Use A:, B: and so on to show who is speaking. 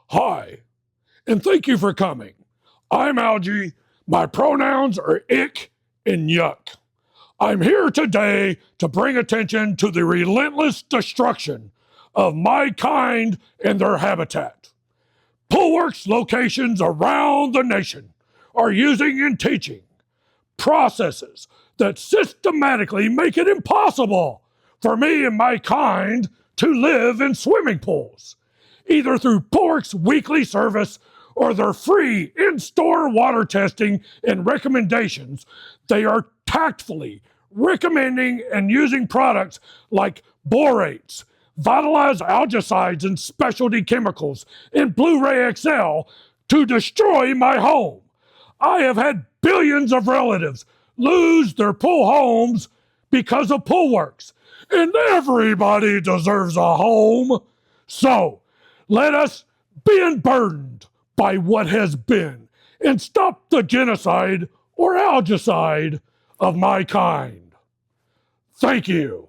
A: Hi, and thank you for coming. I'm Algae. My pronouns are ick and yuck. I'm here today to bring attention to the relentless destruction of my kind and their habitat. Poolwerx locations around the nation are using and teaching processes that systematically make it impossible for me and my kind to live in swimming pools, either through Poolwerx weekly service or their free in-store water testing and recommendations. They are tactfully recommending and using products like borates, vitalized algicides and specialty chemicals, and Blu-ray XL to destroy my home. I have had billions of relatives lose their pool homes because of Poolwerx, and everybody deserves a home. So, let us be unburdened by what has been and stop the genocide or algicide of my kind. Thank you.